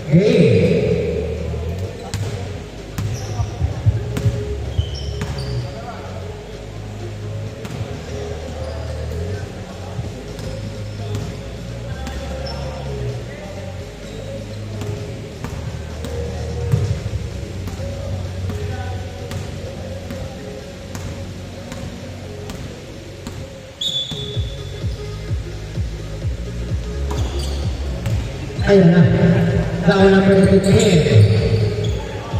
Hey. Ayun na. Now number 15.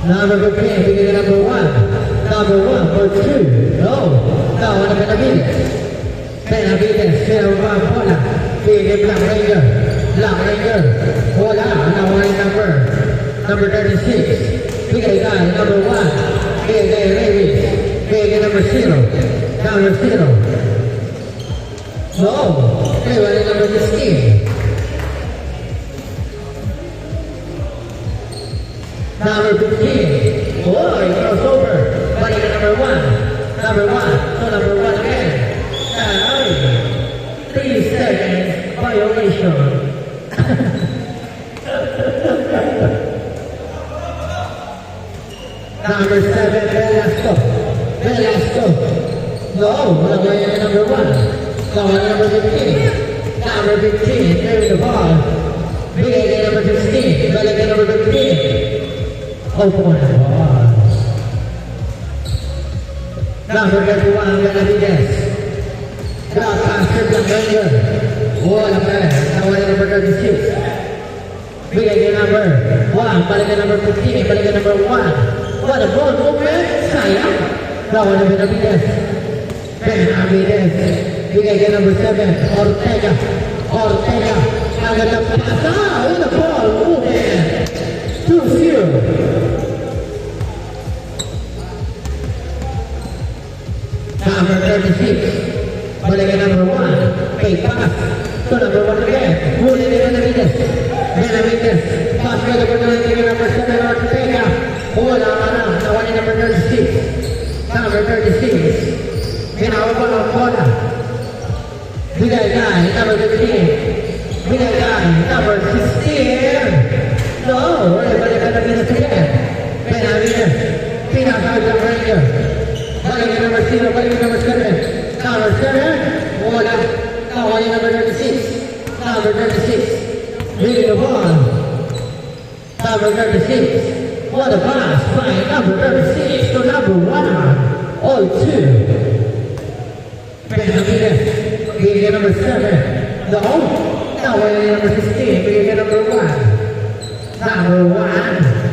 Number 15, bigay ka number 1. Number 1 for 2. No. Now number Benavides. Benavides, zero one bola. Bigay Black Ranger. Black Ranger. Bola. Now number 36. Bigay ka number 1. Bigay kay Ravis. Bigay ka number 0. Number 0. No. Bigay ka number 16. Number 15. Boy, crossover. Balik ka number 1. Number 1. So number 1 again. 3 seconds violation. Number 7, Velasco. Velasco. No, wala ba yan number 1? So number 15. Number 15, carry the ball. Bigay ka number 16. Balik ka number 15. Open the ball. Number 31, Benavides. Drop pass to Black Ranger. Wala pa rin. Nawala number 36. Bigay ka number 1. Balik ka number 15. Balik ka number 1. What a ball movement. Sayang. Nawala Benavides. Benavides. Bigay ka number 7. Ortega. Ortega. Agad ang pasa. What a ball movement. 2-0. Number 36. Balik number 1. Fake pass. So number 1 again. Muli ni Benavides. Benavides. Pass ka number 9. Number 7. Ortega. Wala ka na. Nawali number 36. Number 36. Ginawa pa ng bola. Bigay guy. Number 15. Bigay guy. Number 16. No. Wala balik ka Benavides again. Benavides. Pinakagad ang Ranger. Balik number 0, balik number 7. Number 7, wala. Nawali number 36. Number 36. Reading the ball. Number 36. What a pass by number 36 to number 1. All 2. Benavides. Bigay number 7. No. Nawali number 16. Bigay number 1. Number 1.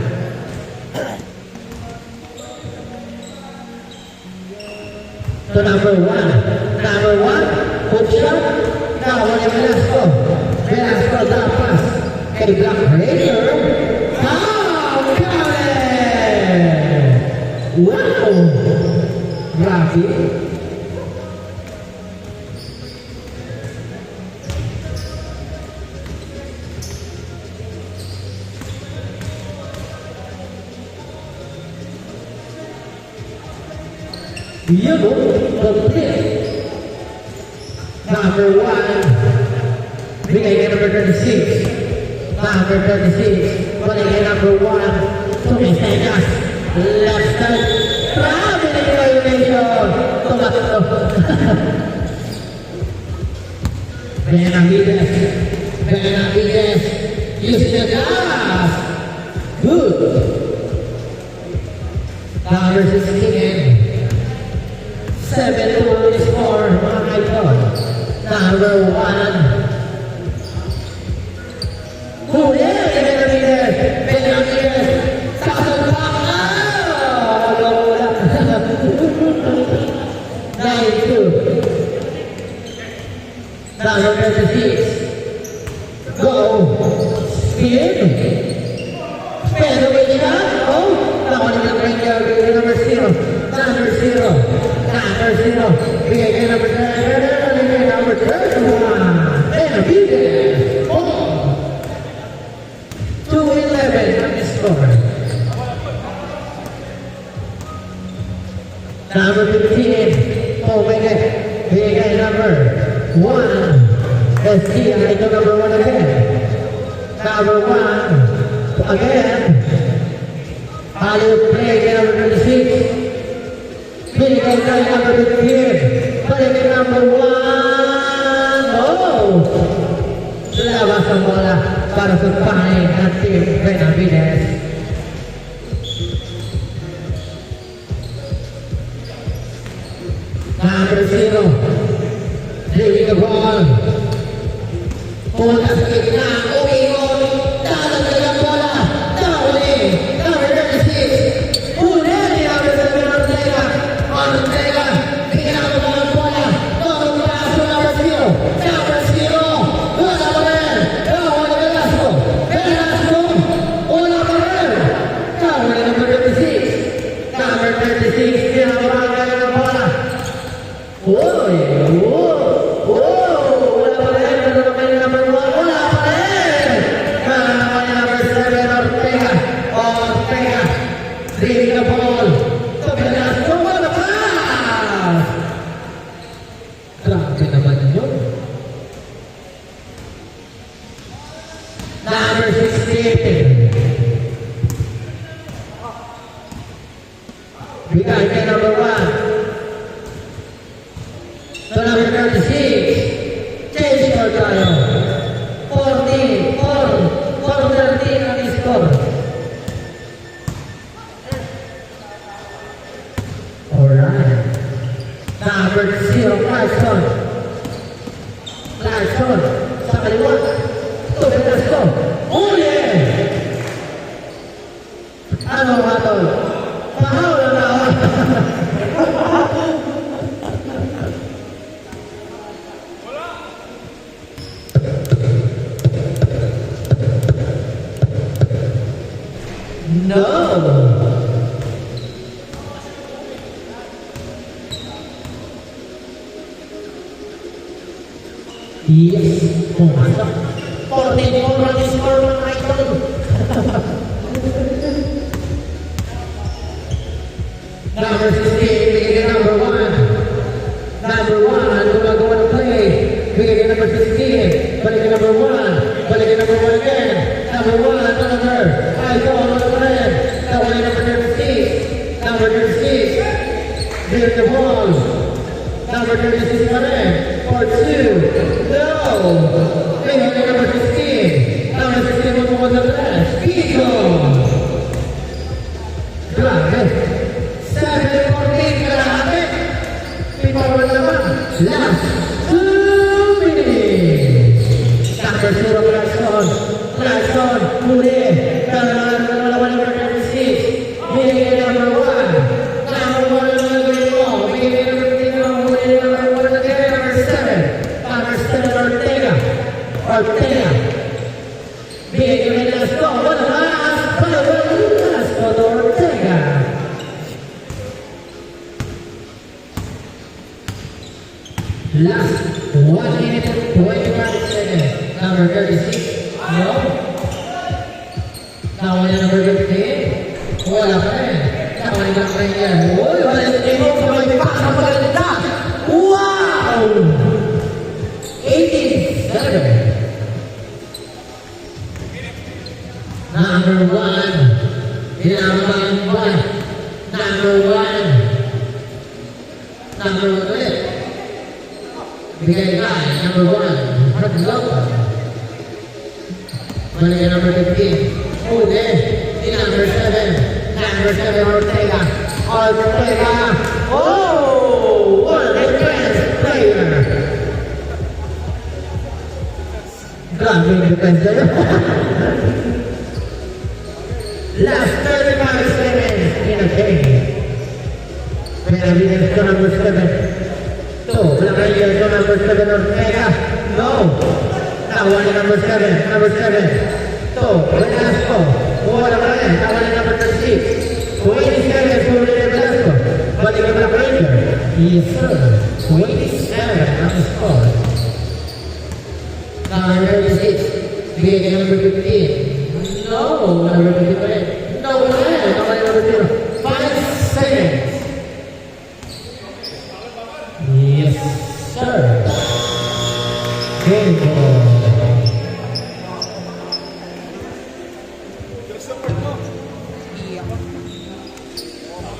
To number 1. Number 1, hook shot. Now, Velasco. Velasco, that pass. Kay Black Ranger. Got it! Wow! Grabe. Yellow, complete. Number 1. Bigay ka number 36. Number 36. Balik ka number 1. Tumisegas. Left side. Traveling violation. Tumakto. Benavides. Benavides. Use the gas. Good. Number 16. 7-2 score, my God. Number 1. Huli, Benavides. Benavides. Sasalpak. Wala. 9-2. Number 36. Go. Spin. Spin away nila. Oh, nakawala ng number 0. Number 0. Number 0. Bigay ka number 10. Number 31. Benavides. 2-11 ang score. Number 15. Bigay number 1. Estia, ito number 1 again. Number 1. Again. Hollywood play again number 26. Binigay tayo number 15. Balik number 1. Oh! Labas ang bola para sa panig ng Team Benavides. Number 0. Leaving the ball. Bola sa gitna. Umingon. Dadagdag ang bola. Dahuli. Number 36. Huli ni number 7 Ortega. Ortega. Tingnan mo ang bola. Number 0. Number 0. Wala pa rin. Dahuli Velasco. Velasco. Wala pa rin. Dahuli number 36. Number 36. Tinawagan ng bola. Uy! Wala pa rin! Ano naman yung number 1? Wala pa rin! Ano naman yung number 7? Ortega! Ortega! Leaving the ball! Velasco! Wala pa! Grabe naman yun! Number 16! Bigay kay number 1! So number 36, change score tayo. 4-13 ang score. Alright. Number 0, Clarkson. Clarkson, sa kaliwa. Ito, Velasco. Uli! Ano nga to? Mahawla na ako. No! Yes! Pumasok! 44 ang score ng Idol! Number 16, bigay number 1. Number 1, gumagawa ng play. Bigay number 16. Balik number 1. Balik number 1 again. Number 1, another. Idol, number 1. Tawalin number 36. Number 36. Bigay the ball. Number 36 pa rin. For 2. No! Bigay number 16. Number 16 mo sa flash. Pico! Grabe! 7-14 kalahati. Pipawalan naman. Last 2 minutes. Number 0, Clarkson. Clarkson, huli. Dalawa number 36. Bigay number 1. Number 1 ang nagawin mo. Bigay number 3 mo. Huli number 1 again. Number 7. Number 7, Ortega. Ortega. Bigay kami Velasco. Wala mas. Velasco to Ortega. Last 1 minute 25 seconds. Number 36. No. Nawala number 15. Wala pa rin. Nawala na pa rin yan. Uy, wala yung timo. Sabay may pasang pagkalita. Wow! 18-7. Number 1. Number 1. Number 1. Number 1 ulit. Bigay ka, number 1. Hadlock. Balik ka number 15. Huli. Number 7. Number 7, Ortega. Ortega. Oh! What a defense player. Grabe yung defense na yun. Last 35 seconds in a game. Benavides to number 7. So, Blackayer to number 7, Ortega. No. Tawali number 7. Number 7. So, Velasco. Wala pa rin. Tawali number 36. 27 for Velasco. Balik ang Blackayer. Yes, sir. 27 ang score. Number 36. Bigay ka number 15. No. Number 15 pa rin. No, wala rin. Tawali number 0. 5 seconds. Yes, sir. Game ball.